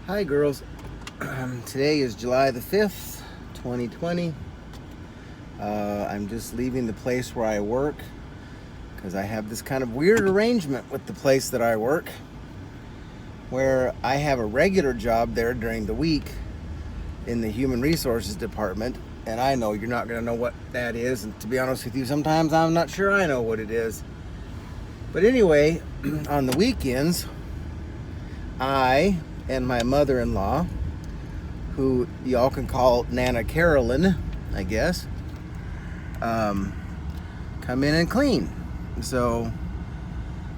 Hi girls. Today is July the 5th, 2020. I'm just leaving the place where I work because I have this kind of weird arrangement with the place that I work where I have a regular job there during the week in the human resources department, and I know you're not going to know what that is, and to be honest with you, sometimes I'm not sure I know what it is. But anyway, on the weekends, I and my mother-in-law, who y'all can call Nana Carolyn, I guess, come in and clean. So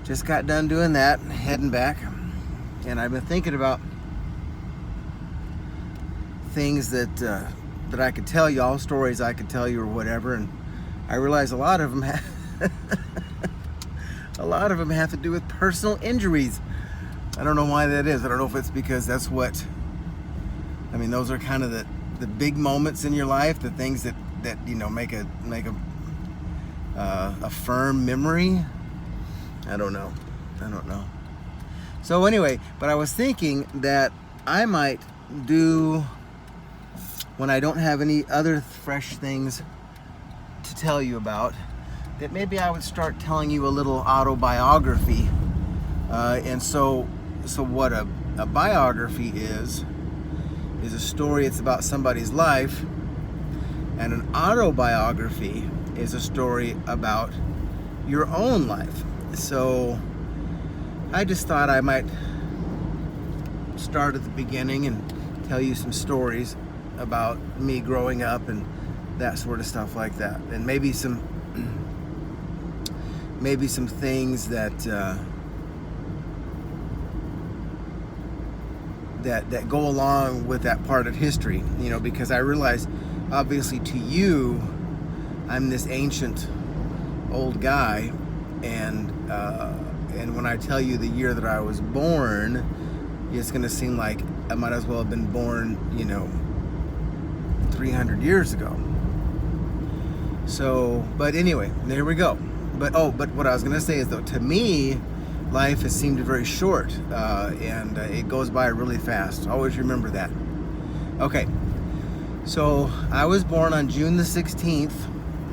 just got done doing that, heading back, and I've been thinking about things that I could tell y'all, stories I could tell you or whatever, and I realize a lot of them have to do with personal injuries. I don't know why that is. I don't know if it's because those are kind of the big moments in your life, the things that make a firm memory. I don't know. So anyway, but I was thinking that I might do, when I don't have any other fresh things to tell you about, that maybe I would start telling you a little autobiography. And so what a biography is a story. It's about somebody's life, and an autobiography is a story about your own life. So I just thought I might start at the beginning and tell you some stories about me growing up and that sort of stuff like that, and maybe some things that go along with that part of history, because I realize, obviously, to you, I'm this ancient old guy, and when I tell you the year that I was born, it's going to seem like I might as well have been born, 300 years ago. So, but anyway, there we go. But what I was going to say is, though, to me, life has seemed very short, and it goes by really fast. Always remember that. Okay, so I was born on June the 16th,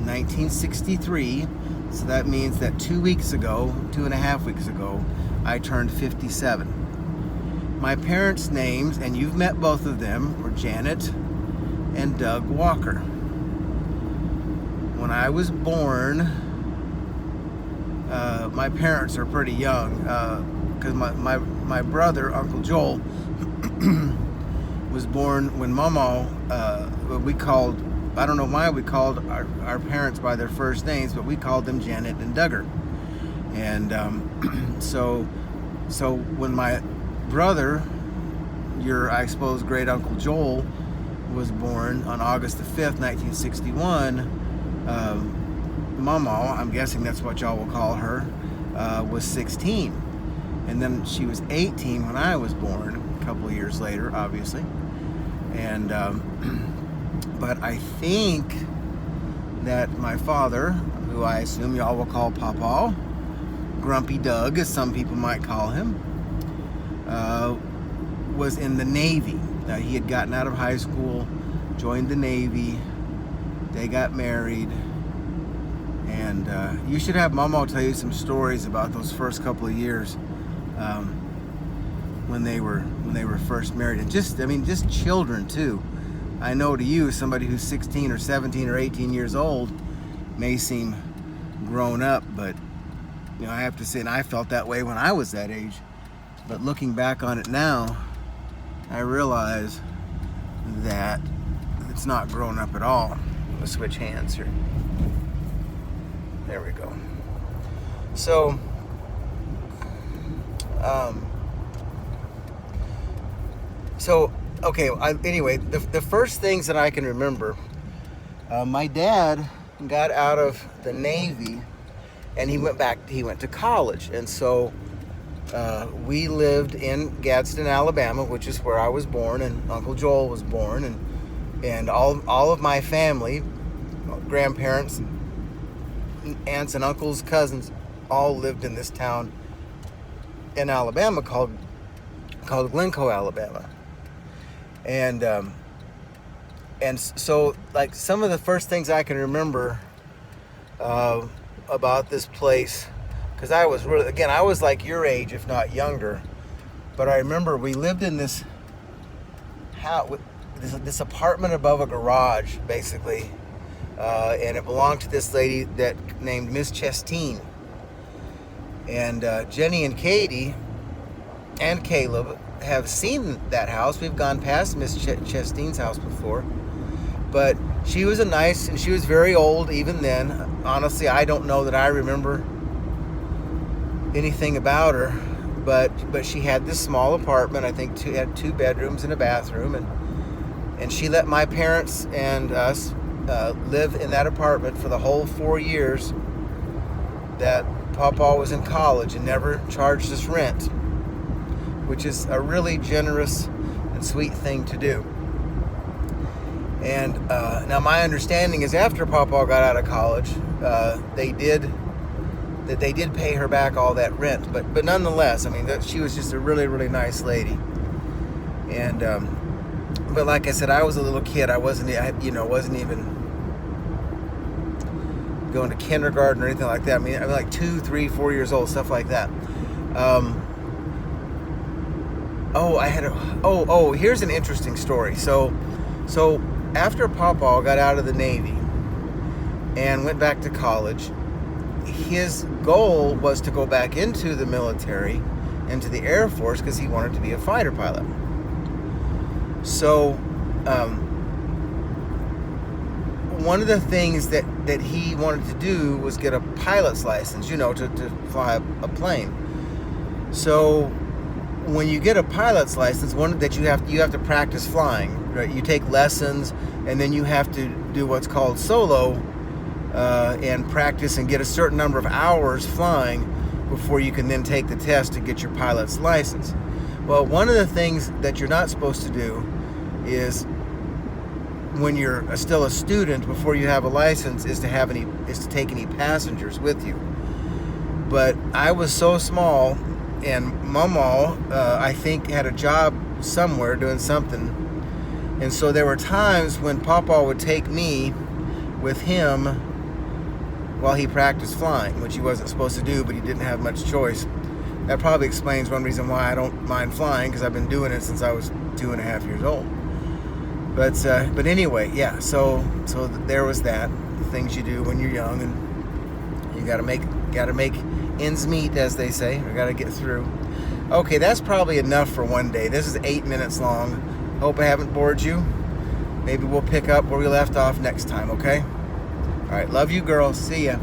1963. So that means that 2.5 weeks ago, I turned 57. My parents' names, and you've met both of them, were Janet and Doug Walker. When I was born, my parents are pretty young, because my brother, Uncle Joel, was born when Mama, I don't know why we called our parents by their first names, but we called them Janet and Duggar. And so when my brother, I suppose, great Uncle Joel, was born on August the 5th, 1961, Mama, I'm guessing that's what y'all will call her, was 16. And then she was 18 when I was born, a couple of years later, obviously. And but I think that my father, who I assume y'all will call Papa, Grumpy Doug, as some people might call him, was in the Navy. He had gotten out of high school, joined the Navy, they got married, and you should have Mama tell you some stories about those first couple of years when they were first married, and just children too. I know to you, somebody who's 16 or 17 or 18 years old may seem grown up, but I have to say, and I felt that way when I was that age, but looking back on it now, I realize that it's not grown up at all. Let's switch hands here. There we go. So, okay. Anyway, the first things that I can remember, my dad got out of the Navy, and he went to college, and so we lived in Gadsden, Alabama, which is where I was born, and Uncle Joel was born, and all of my family, grandparents, aunts and uncles, cousins, all lived in this town in Alabama called Glencoe, Alabama. And so, like, some of the first things I can remember about this place, because I was really, again, I was like your age, if not younger, but I remember we lived in this house, this apartment above a garage, basically, and it belonged to this lady that named Miss Chestine. And Jenny and Katie and Caleb have seen that house. We've gone past Miss Chestine's house before. But she was and she was very old even then. Honestly, I don't know that I remember anything about her. But she had this small apartment. I think had 2 bedrooms and a bathroom. And she let my parents and us live in that apartment for the whole 4 years that Pawpaw was in college, and never charged us rent, which is a really generous and sweet thing to do. And now my understanding is after Pawpaw got out of college, they did pay her back all that rent, but nonetheless, I mean, she was just a really, really nice lady. And but like I said, I was a little kid. I wasn't even going to kindergarten or anything like that. I mean, I'm like 2, 3, 4 years old, stuff like that. Here's an interesting story. So after Pawpaw got out of the Navy and went back to college, his goal was to go back into the military, into the Air Force, because he wanted to be a fighter pilot. So one of the things that he wanted to do was get a pilot's license, to fly a plane. So when you get a pilot's license, one that you have to practice flying, right? You take lessons, and then you have to do what's called solo, and practice and get a certain number of hours flying before you can then take the test to get your pilot's license. Well, one of the things that you're not supposed to do is, when you're still a student, before you have a license, is to take any passengers with you. But I was so small, and Mama, I think, had a job somewhere doing something, and so there were times when Pawpaw would take me with him while he practiced flying, which he wasn't supposed to do, but he didn't have much choice. That probably explains one reason why I don't mind flying, because I've been doing it since I was 2.5 years old. But anyway, yeah. So there was that. The things you do when you're young, and you gotta make ends meet, as they say. I gotta get through. Okay, that's probably enough for one day. This is 8 minutes long. Hope I haven't bored you. Maybe we'll pick up where we left off next time. Okay. All right. Love you, girls. See ya.